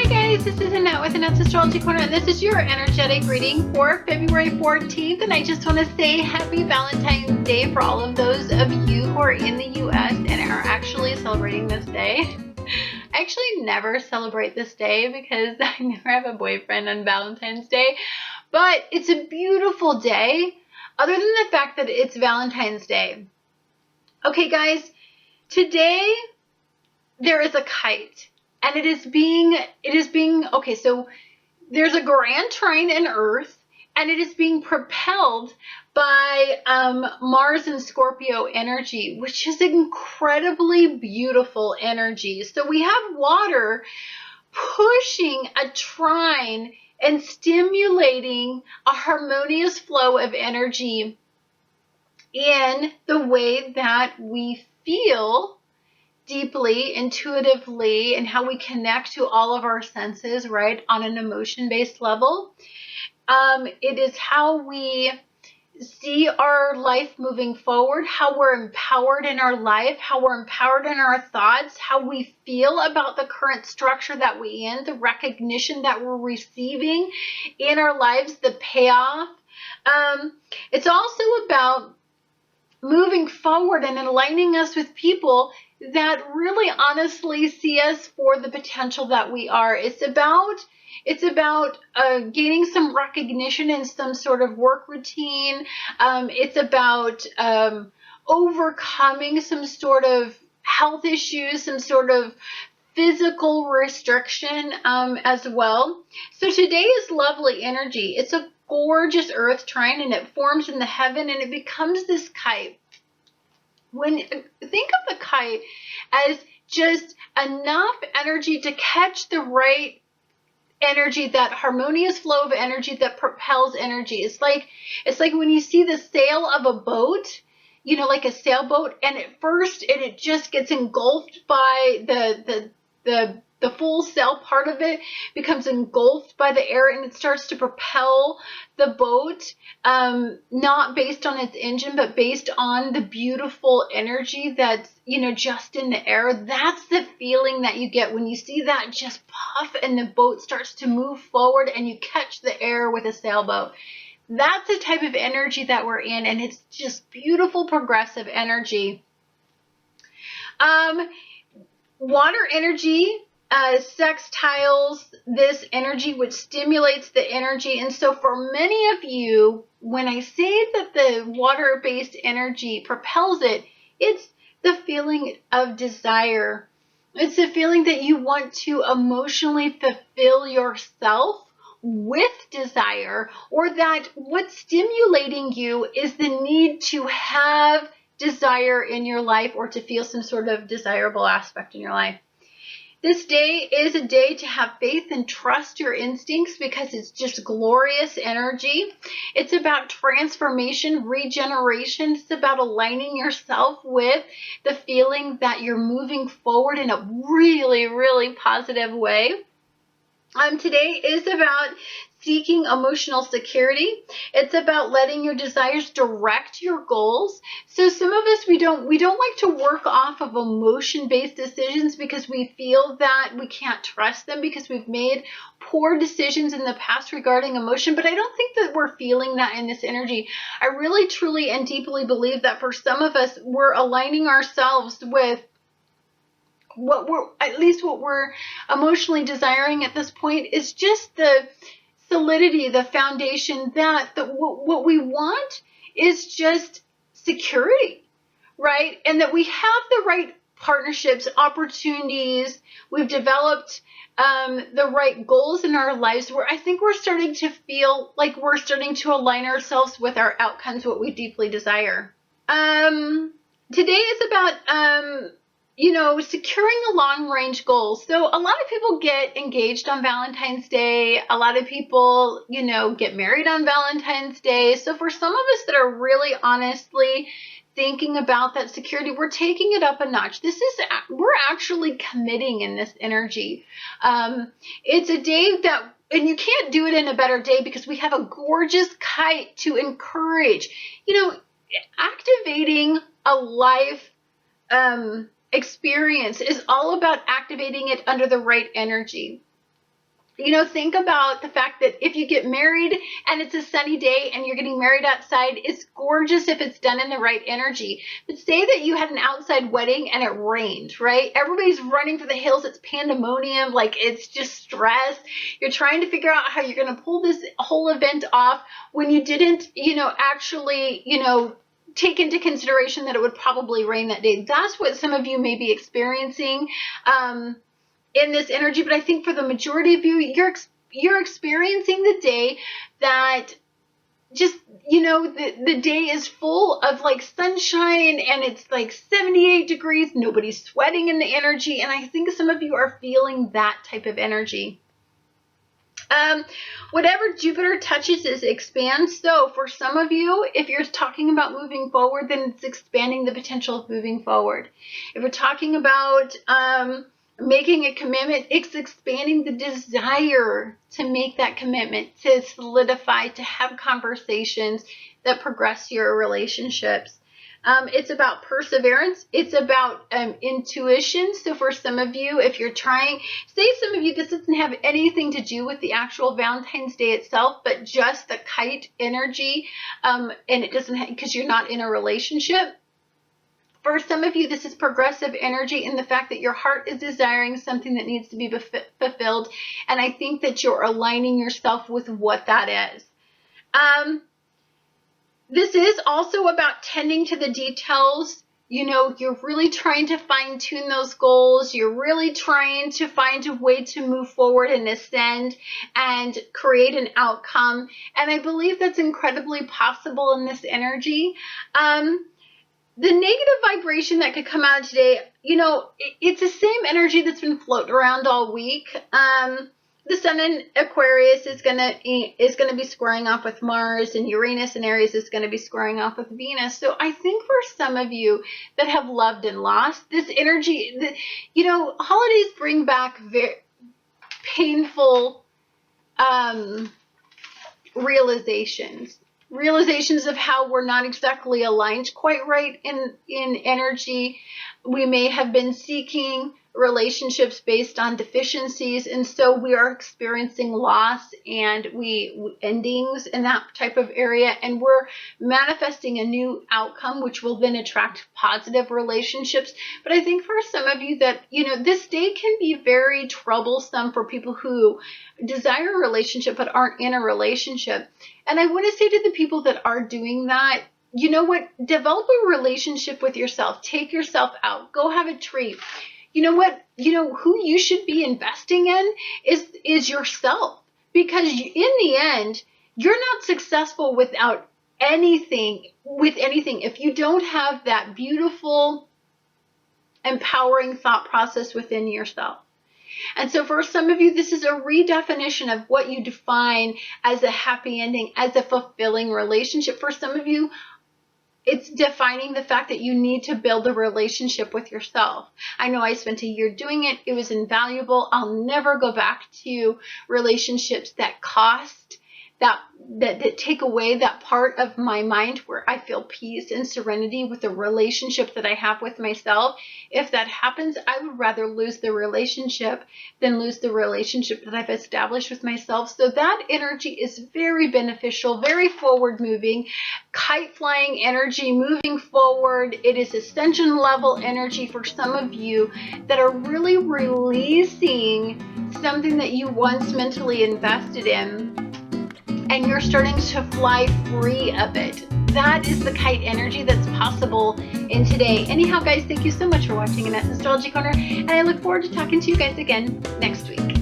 Guys, this is Annette with Annette's Astrology Corner, and this is your energetic reading for February 14th. And I just want to say happy Valentine's Day for all of those of you who are in the US and are actually celebrating this day. I actually never celebrate this day because I never have a boyfriend on Valentine's Day, but it's a beautiful day other than the fact that it's Valentine's Day. Okay guys, today there is a kite. And it is being, okay, so there's a grand trine in Earth, and it is being propelled by Mars and Scorpio energy, which is incredibly beautiful energy. So we have water pushing a trine and stimulating a harmonious flow of energy in the way that we feel deeply, intuitively, and how we connect to all of our senses, right, on an emotion-based level. It is how we see our life moving forward, how we're empowered in our life, how we're empowered in our thoughts, how we feel about the current structure that we're in, the recognition that we're receiving in our lives, the payoff. It's also about moving forward and aligning us with people that really honestly see us for the potential that we are. It's about gaining some recognition in some sort of work routine. It's about overcoming some sort of health issues, some sort of physical restriction as well. So today is lovely energy. It's a gorgeous earth trine, and it forms in the heaven, and it becomes this kite. Think of the kite as just enough energy to catch the right energy, that harmonious flow of energy that propels energy. It's like when you see the sail of a boat, you know, like a sailboat, and at first it just gets engulfed by the full sail part of it becomes engulfed by the air, and it starts to propel the boat, not based on its engine, but based on the beautiful energy that's, you know, just in the air. That's the feeling that you get when you see that just puff and the boat starts to move forward and you catch the air with a sailboat. That's the type of energy that we're in, and it's just beautiful, progressive energy. Water energy sextiles this energy, which stimulates the energy. And so for many of you, when I say that the water-based energy propels it, it's the feeling of desire. It's the feeling that you want to emotionally fulfill yourself with desire, or that what's stimulating you is the need to have desire in your life, or to feel some sort of desirable aspect in your life. This day is a day to have faith and trust your instincts, because it's just glorious energy. It's about transformation, regeneration. It's about aligning yourself with the feeling that you're moving forward in a really, really positive way. Today is about seeking emotional security. It's about letting your desires direct your goals. So some of us, we don't like to work off of emotion-based decisions because we feel that we can't trust them because we've made poor decisions in the past regarding emotion. But I don't think that we're feeling that in this energy. I really, truly, and deeply believe that for some of us, we're aligning ourselves with what we're emotionally desiring at this point is just the solidity, the foundation, that what we want is just security, right? And that we have the right partnerships, opportunities, we've developed the right goals in our lives, where I think we're starting to feel like we're starting to align ourselves with our outcomes, what we deeply desire. Today is about securing a long-range goal. So a lot of people get engaged on Valentine's Day. A lot of people, get married on Valentine's Day. So for some of us that are really honestly thinking about that security, we're taking it up a notch. We're actually committing in this energy. It's a day that, and you can't do it in a better day because we have a gorgeous kite to encourage, activating a life, experience is all about activating it under the right energy. You know, think about the fact that if you get married and it's a sunny day and you're getting married outside, it's gorgeous if it's done in the right energy. But say that you had an outside wedding and it rained, right? Everybody's running for the hills. It's pandemonium. Like, it's just stress. You're trying to figure out how you're going to pull this whole event off when you didn't, actually, take into consideration that it would probably rain that day. That's what some of you may be experiencing in this energy. But I think for the majority of you, you're experiencing the day that just, the day is full of like sunshine and it's like 78 degrees. Nobody's sweating in the energy. And I think some of you are feeling that type of energy. Whatever Jupiter touches is expands. So for some of you, if you're talking about moving forward, then it's expanding the potential of moving forward. If we're talking about making a commitment, it's expanding the desire to make that commitment, to solidify, to have conversations that progress your relationships. It's about perseverance. It's about intuition. So for some of you, if you're trying, say some of you, this doesn't have anything to do with the actual Valentine's Day itself, but just the kite energy, and it doesn't, because you're not in a relationship. For some of you, this is progressive energy in the fact that your heart is desiring something that needs to be fulfilled. And I think that you're aligning yourself with what that is. This is also about tending to the details. You're really trying to fine tune those goals. You're really trying to find a way to move forward and ascend and create an outcome. And I believe that's incredibly possible in this energy. The negative vibration that could come out of today, it's the same energy that's been floating around all week. The sun in Aquarius is gonna be squaring off with Mars, and Uranus in Aries is gonna be squaring off with Venus. So I think for some of you that have loved and lost, this energy, holidays bring back very painful realizations of how we're not exactly aligned quite right in energy. We may have been seeking relationships based on deficiencies, and so we are experiencing loss and endings in that type of area, and we're manifesting a new outcome which will then attract positive relationships. But I think for some of you that this day can be very troublesome for people who desire a relationship but aren't in a relationship. And I want to say to the people that are doing that, you know what, develop a relationship with yourself. Take yourself out, go have a treat. You know what, who you should be investing in is yourself, because in the end, you're not successful without anything, if you don't have that beautiful, empowering thought process within yourself. And so for some of you, this is a redefinition of what you define as a happy ending, as a fulfilling relationship. For some of you, it's defining the fact that you need to build a relationship with yourself. I know I spent a year doing it. It was invaluable. I'll never go back to relationships that cost, that take away that part of my mind where I feel peace and serenity with the relationship that I have with myself. If that happens, I would rather lose the relationship than lose the relationship that I've established with myself. So that energy is very beneficial, very forward moving, kite flying energy, moving forward. It is ascension level energy for some of you that are really releasing something that you once mentally invested in, and you're starting to fly free of it. That is the kite energy that's possible in today. Anyhow, guys, thank you so much for watching Annette's Astrology Corner, and I look forward to talking to you guys again next week.